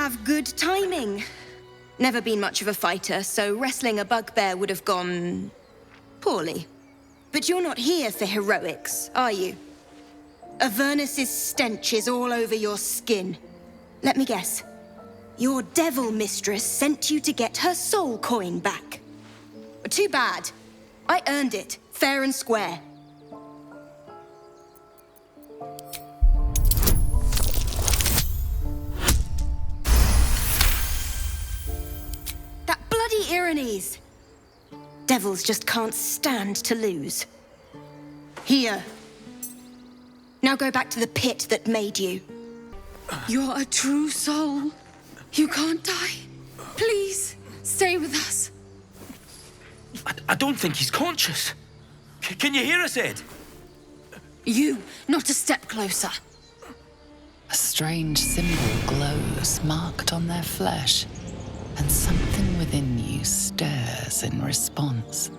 have good timing. Never been much of a fighter, so wrestling a bugbear would have gone poorly. But you're not here for heroics, are you? Avernus's stench is all over your skin. Let me guess. Your devil mistress sent you to get her soul coin back. Too bad. I earned it, fair and square. That bloody Irenes! Devils just can't stand to lose. Here. Now go back to the pit that made you. You're a true soul. You can't die. Please, stay with us. I don't think he's conscious. Can you hear us, Ed? You, not a step closer. A strange symbol glows, marked on their flesh, and something within you stirs in response.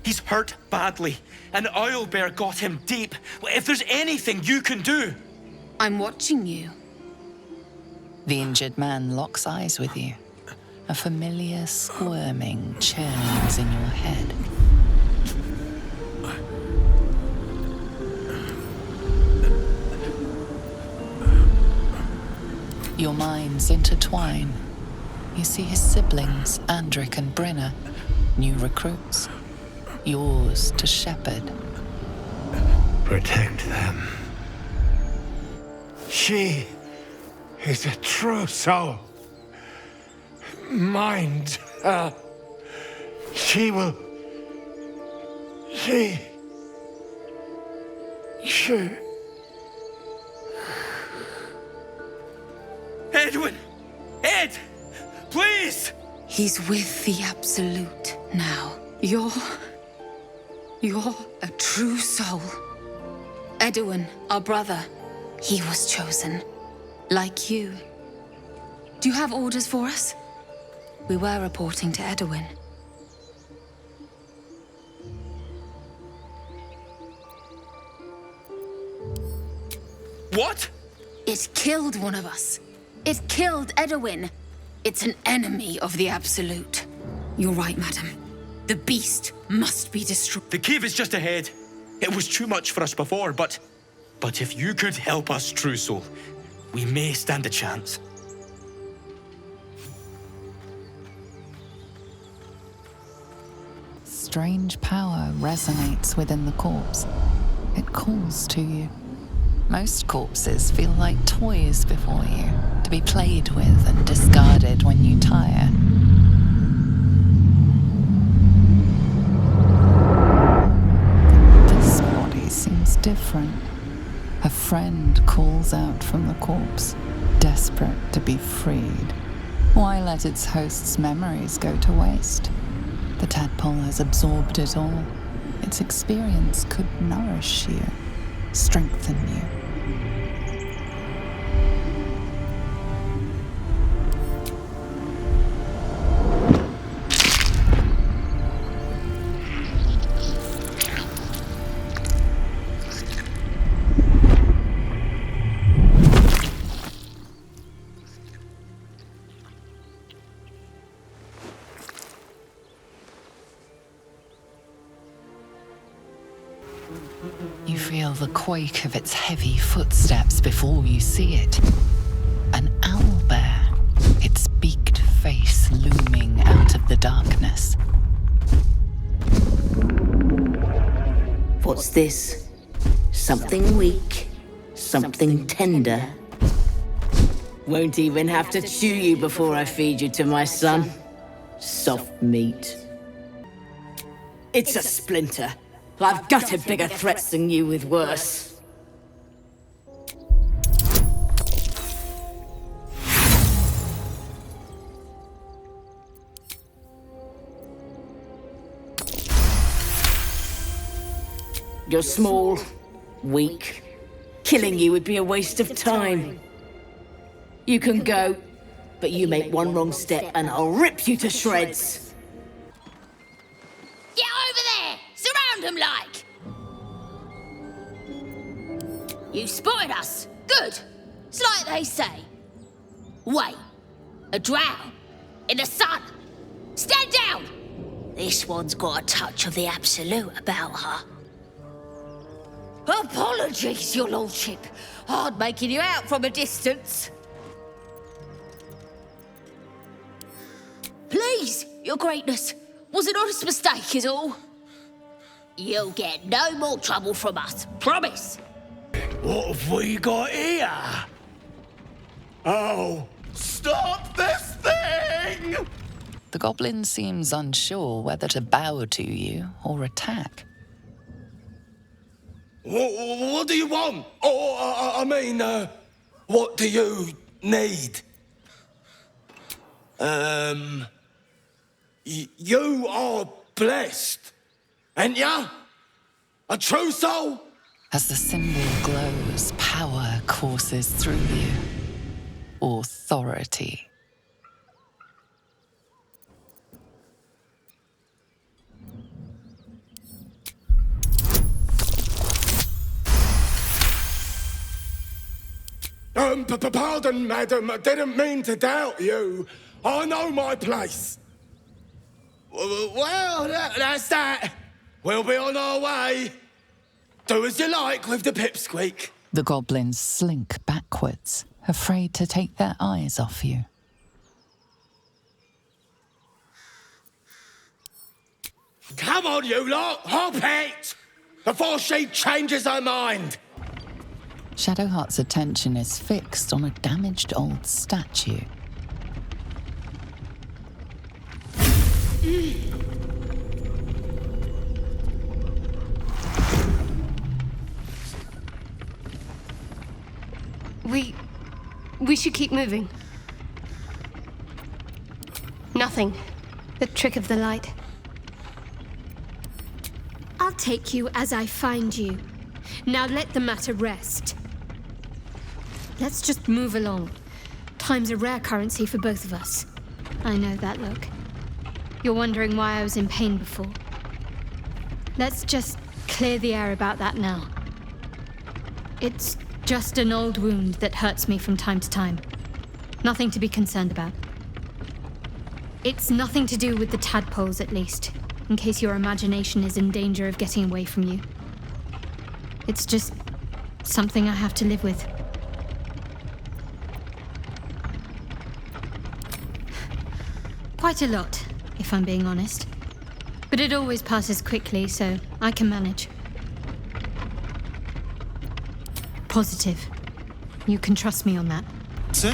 He's hurt badly. An owlbear got him deep. If there's anything you can do... I'm watching you. The injured man locks eyes with you. A familiar squirming churns in your head. Your minds intertwine. You see his siblings, Andric and Brynna, new recruits. Yours to shepherd. Protect them. She is a true soul. Mind her. She will... She... Edwin! Ed! Please! He's with the Absolute now. You're a true soul. Edwin, our brother, he was chosen. Like you. Do you have orders for us? We were reporting to Edwin. What? It killed one of us. It killed Edwin. It's an enemy of the Absolute. You're right, madam. The beast must be destroyed. The cave is just ahead. It was too much for us before, but if you could help us, True Soul, we may stand a chance. Strange power resonates within the corpse. It calls to you. Most corpses feel like toys before you, to be played with and discarded when you tire. This body seems different. A friend calls out from the corpse, desperate to be freed. Why let its host's memories go to waste? The tadpole has absorbed it all. Its experience could nourish you, strengthen you. You feel the quake of its heavy footsteps before you see it. An owlbear, its beaked face looming out of the darkness. What's this? Something weak, something tender. Won't even have to chew you before I feed you to my son. Soft meat. It's a splinter. I've gutted bigger threats than you with worse. You're small, weak. Killing you would be a waste of time. You can go, but you make one wrong step and I'll rip you to shreds. found them like? You spotted us. Good. It's like they say. Wait. A drow? In the sun? Stand down! This one's got a touch of the absolute about her. Apologies, your lordship. Hard making you out from a distance. Please, your greatness. Was an honest mistake is all. You'll get no more trouble from us. Promise. What have we got here? Oh, Stop this thing! The goblin seems unsure whether to bow to you or attack. what do you want? Oh, I mean, what do you need? You are blessed, ain't ya? A true soul? As the symbol glows, power courses through you. Authority. Pardon, madam. I didn't mean to doubt you. I know my place. Well, that's that. We'll be on our way. Do as you like with the pipsqueak. The goblins slink backwards, afraid to take their eyes off you. Come on, you lot. Hop it! Before she changes her mind. Shadowheart's attention is fixed on a damaged old statue. We should keep moving. Nothing. The trick of the light. I'll take you as I find you. Now let the matter rest. Let's just move along. Time's a rare currency for both of us. I know that look. You're wondering why I was in pain before. Let's just clear the air about that now. It's just an old wound that hurts me from time to time. Nothing to be concerned about. It's nothing to do with the tadpoles, at least, in case your imagination is in danger of getting away from you. It's just something I have to live with. Quite a lot, if I'm being honest. But it always passes quickly, so I can manage. Positive. You can trust me on that. So,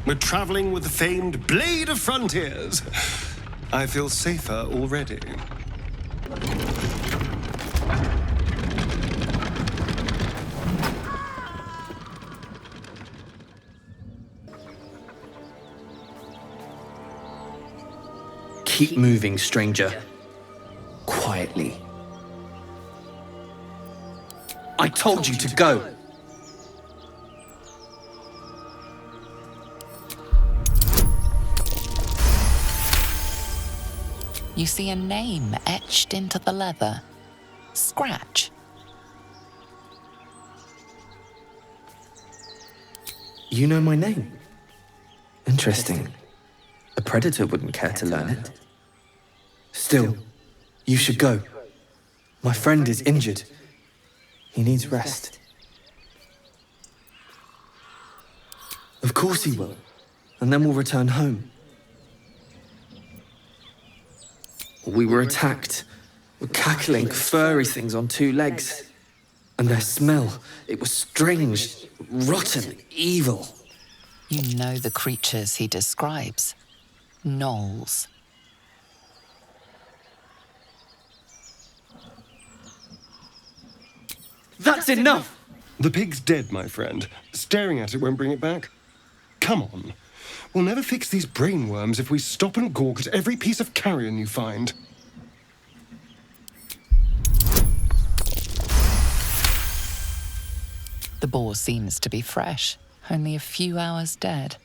we're traveling with the famed Blade of Frontiers. I feel safer already. Keep moving, stranger. Quietly. I told you to go. You see a name etched into the leather. Scratch. You know my name? Interesting. A predator wouldn't care to learn it. Still, you should go. My friend is injured. He needs rest. Of course he will. And then we'll return home. We were attacked. Cackling, furry things on two legs. And their smell, it was strange, rotten, evil. You know the creatures he describes. Gnolls. That's enough! The pig's dead, my friend. Staring at it won't bring it back. Come on. We'll never fix these brainworms if we stop and gawk at every piece of carrion you find. The boar seems to be fresh, only a few hours dead.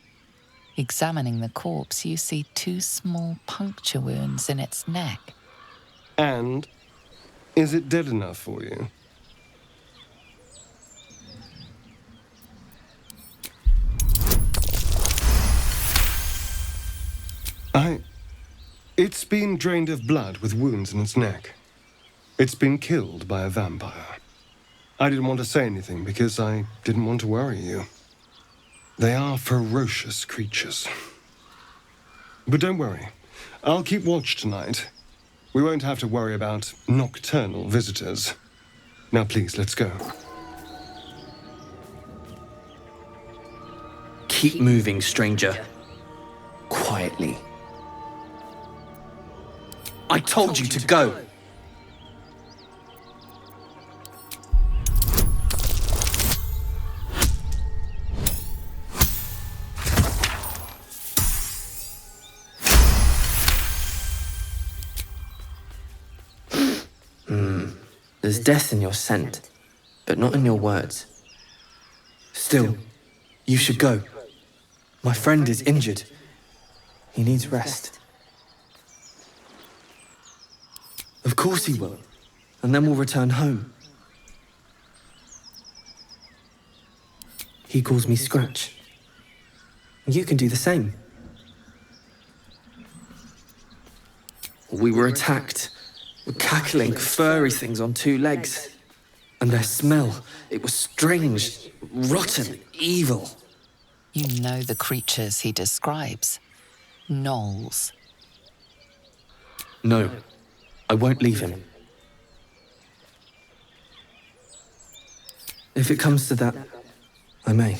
Examining the corpse, you see 2 small puncture wounds in its neck. And Is it dead enough for you? It's been drained of blood with wounds in its neck. It's been killed by a vampire. I didn't want to say anything because I didn't want to worry you. They are ferocious creatures. But don't worry. I'll keep watch tonight. We won't have to worry about nocturnal visitors. Now please, let's go. Keep moving, stranger. Quietly. I told you to go! There's death in your scent, but not in your words. Still, you should go. My friend is injured. He needs rest. Of course he will. And then we'll return home. He calls me Scratch. You can do the same. We were attacked. Cackling, furry things on two legs. And their smell, it was strange, rotten, evil. You know the creatures he describes. Gnolls. No, I won't leave him. If it comes to that, I may.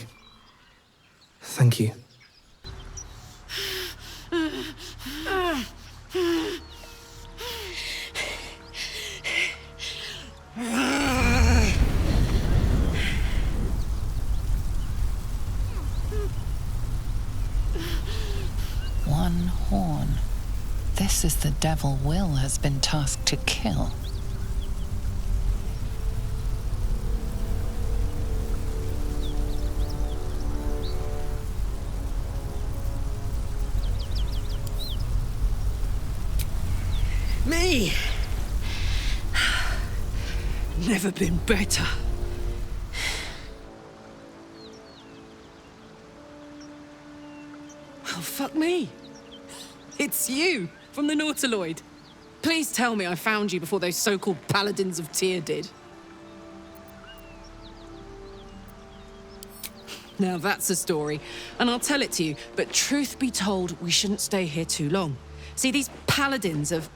Thank you. One horn. This is the devil Will has been tasked to kill. Me! Never been better. Well, fuck me. It's you, from the Nautiloid. Please tell me I found you before those so-called Paladins of Tyr did. Now that's a story, and I'll tell it to you, but truth be told, we shouldn't stay here too long. See, these Paladins of...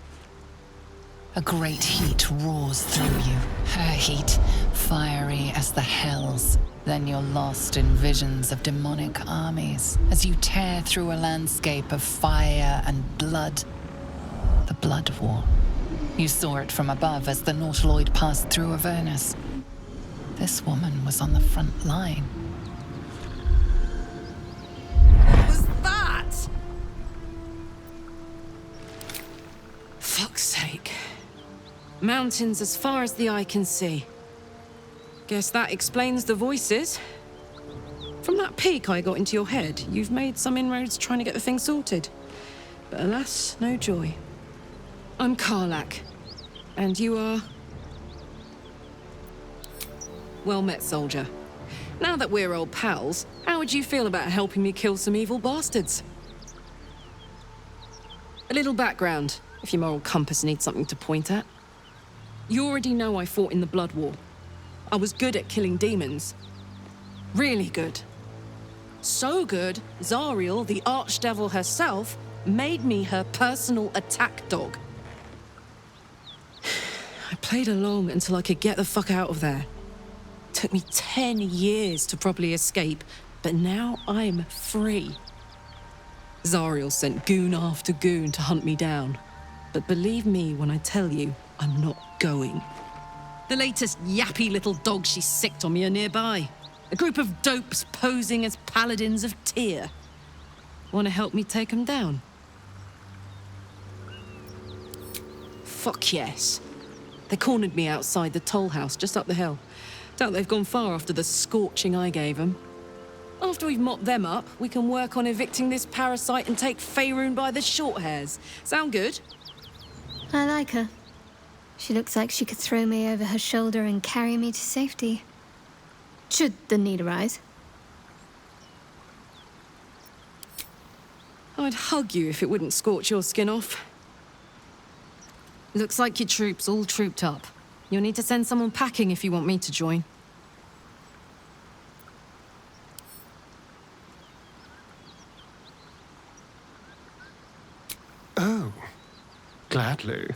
A great heat roars through you. Her heat, fiery as the hells. Then you're lost in visions of demonic armies as you tear through a landscape of fire and blood. The Blood War. You saw it from above as the Nautiloid passed through Avernus. This woman was on the front line. What was that? Fuck's sake. Mountains as far as the eye can see. Guess that explains the voices. From that peek I got into your head, you've made some inroads trying to get the thing sorted. But alas, no joy. I'm Karlach. And you are... Well met, soldier. Now that we're old pals, how would you feel about helping me kill some evil bastards? A little background, if your moral compass needs something to point at. You already know I fought in the Blood War. I was good at killing demons. Really good. So good, Zariel, the archdevil herself, made me her personal attack dog. I played along until I could get the fuck out of there. Took me 10 years to properly escape, but now I'm free. Zariel sent goon after goon to hunt me down. But believe me when I tell you, I'm not going. The latest yappy little dogs she sicked on me are nearby. A group of dopes posing as Paladins of Tyr. Want to help me take them down? Fuck yes. They cornered me outside the toll house just up the hill. Doubt they've gone far after the scorching I gave them. After we've mopped them up, we can work on evicting this parasite and take Faerun by the short hairs. Sound good? I like her. She looks like she could throw me over her shoulder and carry me to safety. Should the need arise. I'd hug you if it wouldn't scorch your skin off. Looks like your troops all trooped up. You'll need to send someone packing if you want me to join. Oh, gladly.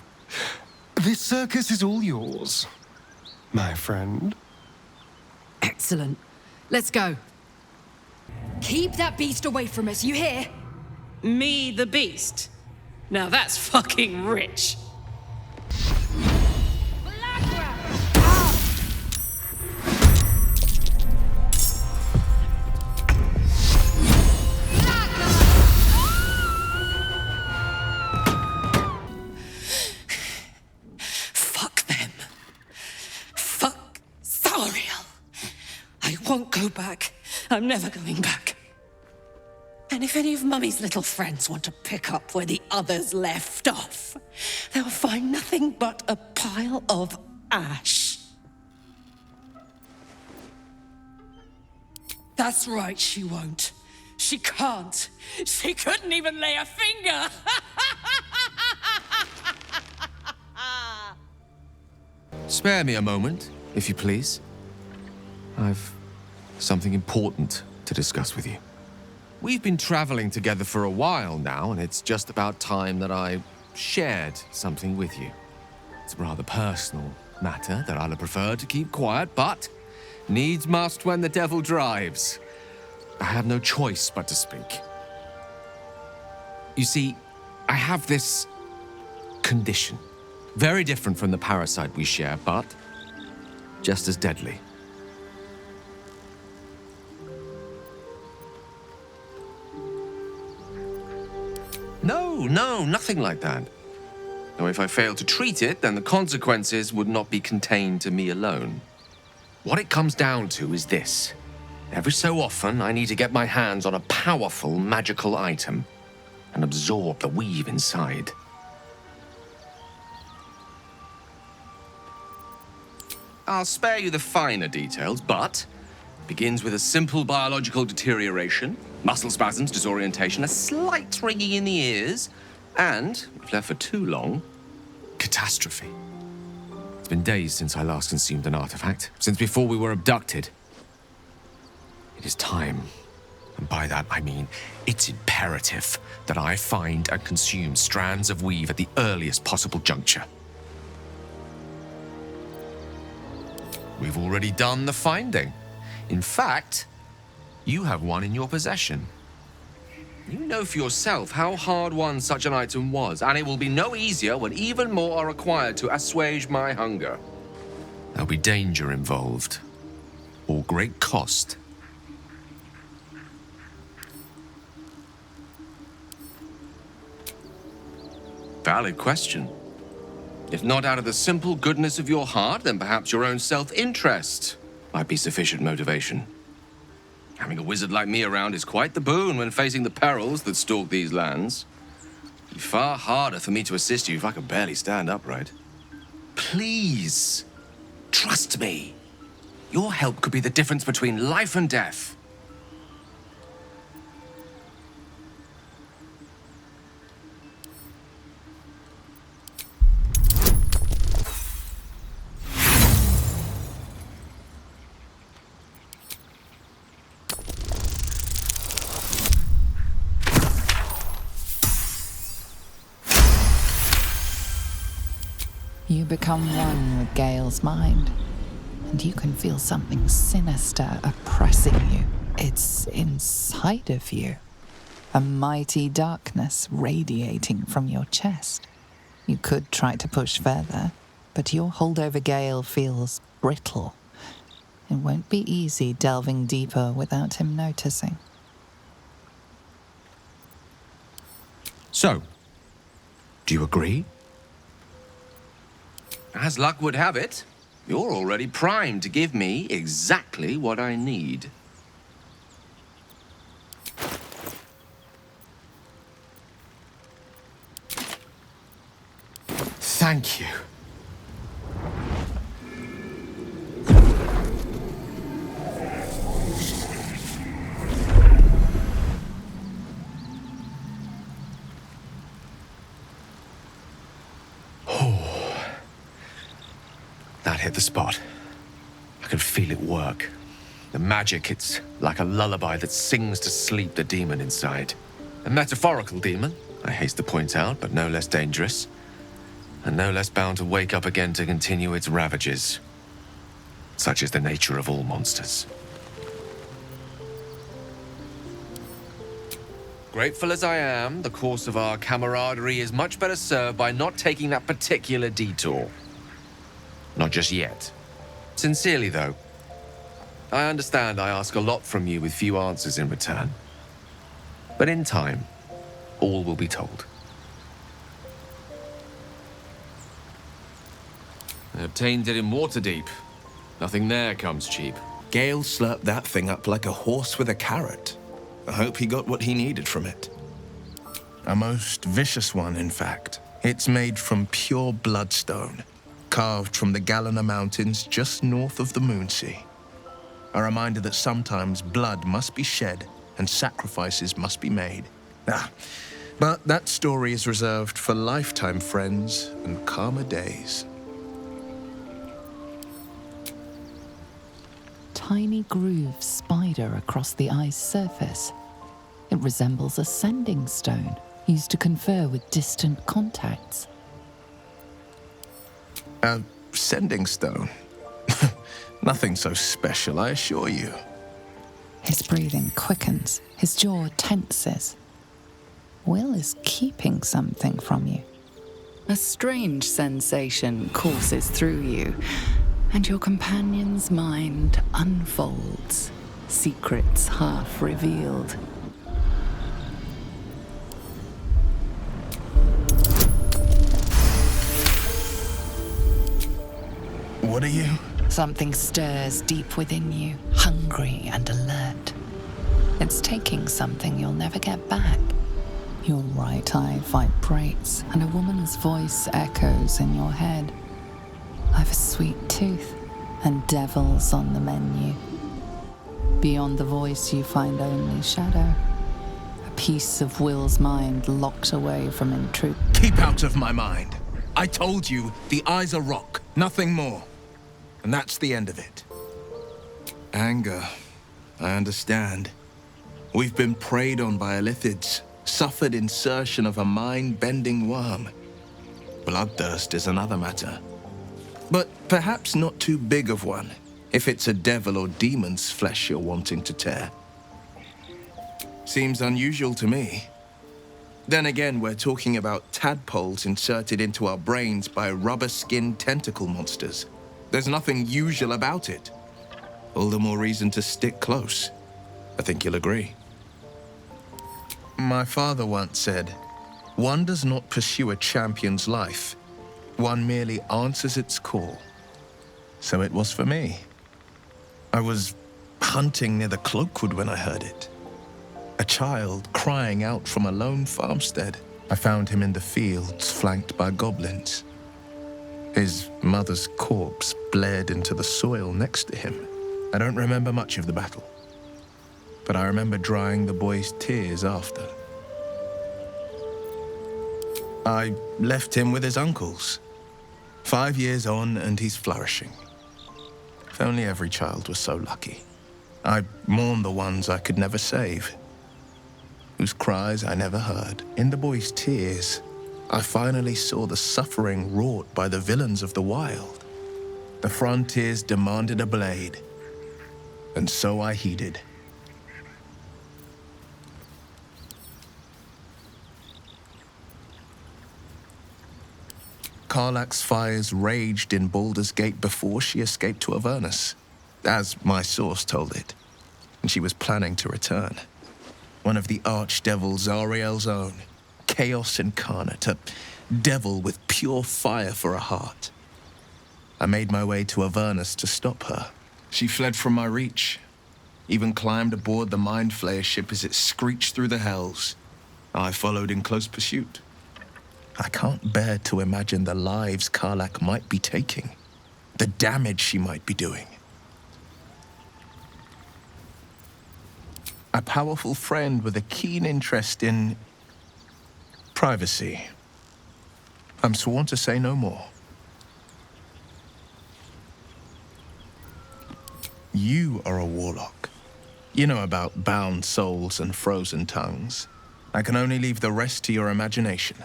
This circus is all yours, my friend. Excellent. Let's go. Keep that beast away from us, you hear? Me, the beast? Now that's fucking rich. Fuck them. Fuck Zariel. I won't go back. I'm never going back. And if any of Mummy's little friends want to pick up where the others left off, they'll find nothing but a pile of ash. That's right, she won't. She can't. She couldn't even lay a finger. Spare me a moment, if you please. I've something important to discuss with you. We've been traveling together for a while now, and it's just about time that I shared something with you. It's a rather personal matter that I'd have preferred to keep quiet, but needs must when the devil drives. I have no choice but to speak. You see, I have this condition. Very different from the parasite we share, but just as deadly. No, nothing like that. Though if I fail to treat it, then the consequences would not be contained to me alone. What it comes down to is this. Every so often, I need to get my hands on a powerful magical item and absorb the weave inside. I'll spare you the finer details, but it begins with a simple biological deterioration, muscle spasms, disorientation, a slight ringing in the ears, and, if left for too long, catastrophe. It's been days since I last consumed an artifact, since before we were abducted. It is time, and by that I mean it's imperative that I find and consume strands of weave at the earliest possible juncture. We've already done the finding. In fact, you have one in your possession. You know for yourself how hard-won such an item was, and it will be no easier when even more are required to assuage my hunger. There'll be danger involved, or great cost. Valid question. If not out of the simple goodness of your heart, then perhaps your own self-interest might be sufficient motivation. Having a wizard like me around is quite the boon when facing the perils that stalk these lands. It'd be far harder for me to assist you if I could barely stand upright. Please, trust me. Your help could be the difference between life and death. You become one with Gale's mind, and you can feel something sinister oppressing you. It's inside of you, a mighty darkness radiating from your chest. You could try to push further, but your hold over Gale feels brittle. It won't be easy delving deeper without him noticing. So, do you agree? As luck would have it, you're already primed to give me exactly what I need. Thank you. That hit the spot. I could feel it work. The magic, it's like a lullaby that sings to sleep the demon inside. A metaphorical demon, I haste to point out, but no less dangerous. And no less bound to wake up again to continue its ravages. Such is the nature of all monsters. Grateful as I am, the course of our camaraderie is much better served by not taking that particular detour. Not just yet. Sincerely, though. I understand I ask a lot from you with few answers in return. But in time, all will be told. I obtained it in Waterdeep. Nothing there comes cheap. Gale slurped that thing up like a horse with a carrot. I hope he got what he needed from it. A most vicious one, in fact. It's made from pure bloodstone, carved from the Galena Mountains just north of the Moonsea. A reminder that sometimes blood must be shed and sacrifices must be made. But that story is reserved for lifetime friends and calmer days. Tiny grooves spider across the eye's surface. It resembles a sending stone used to confer with distant contacts. A sending stone? Nothing so special, I assure you. His breathing quickens, his jaw tenses. Will is keeping something from you. A strange sensation courses through you, and your companion's mind unfolds, secrets half revealed. What are you? Something stirs deep within you, hungry and alert. It's taking something you'll never get back. Your right eye vibrates, and a woman's voice echoes in your head. I've a sweet tooth, and devils on the menu. Beyond the voice, you find only shadow. A piece of Will's mind locked away from intrusion. Keep out of my mind. I told you, the eyes are rock, nothing more. And that's the end of it. Anger. I understand. We've been preyed on by illithids, suffered insertion of a mind-bending worm. Bloodthirst is another matter. But perhaps not too big of one, if it's a devil or demon's flesh you're wanting to tear. Seems unusual to me. Then again, we're talking about tadpoles inserted into our brains by rubber-skinned tentacle monsters. There's nothing usual about it. All the more reason to stick close. I think you'll agree. My father once said, one does not pursue a champion's life. One merely answers its call. So it was for me. I was hunting near the Cloakwood when I heard it. A child crying out from a lone farmstead. I found him in the fields, flanked by goblins. His mother's corpse bled into the soil next to him. I don't remember much of the battle, but I remember drying the boy's tears after. I left him with his uncles. 5 years on, and he's flourishing. If only every child was so lucky. I mourn the ones I could never save, whose cries I never heard. In the boy's tears, I finally saw the suffering wrought by the villains of the wild. The frontiers demanded a blade, and so I heeded. Karlach's fires raged in Baldur's Gate before she escaped to Avernus, as my source told it, and she was planning to return. One of the archdevil Zariel's own, chaos incarnate, a devil with pure fire for a heart. I made my way to Avernus to stop her. She fled from my reach, even climbed aboard the Mind Flayer ship as it screeched through the hells. I followed in close pursuit. I can't bear to imagine the lives Karlach might be taking, the damage she might be doing. A powerful friend with a keen interest in privacy. I'm sworn to say no more. You are a warlock. You know about bound souls and frozen tongues. I can only leave the rest to your imagination.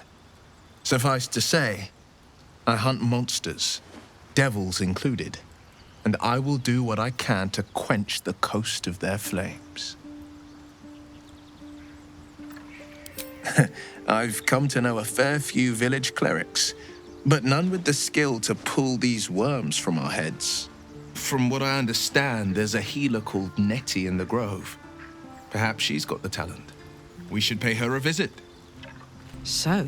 Suffice to say, I hunt monsters, devils included, and I will do what I can to quench the coast of their flames. I've come to know a fair few village clerics, but none with the skill to pull these worms from our heads. From what I understand, there's a healer called Nettie in the Grove. Perhaps she's got the talent. We should pay her a visit. So,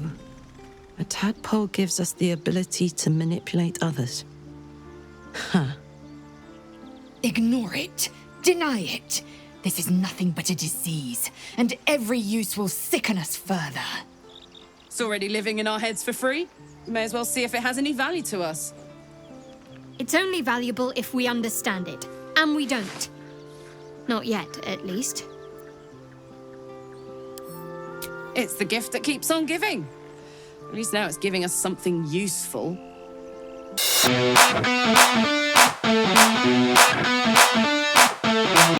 a tadpole gives us the ability to manipulate others. Huh. Ignore it. Deny it. This is nothing but a disease, and every use will sicken us further. It's already living in our heads for free. We may as well see if it has any value to us. It's only valuable if we understand it, and we don't. Not yet, at least. It's the gift that keeps on giving. At least now it's giving us something useful.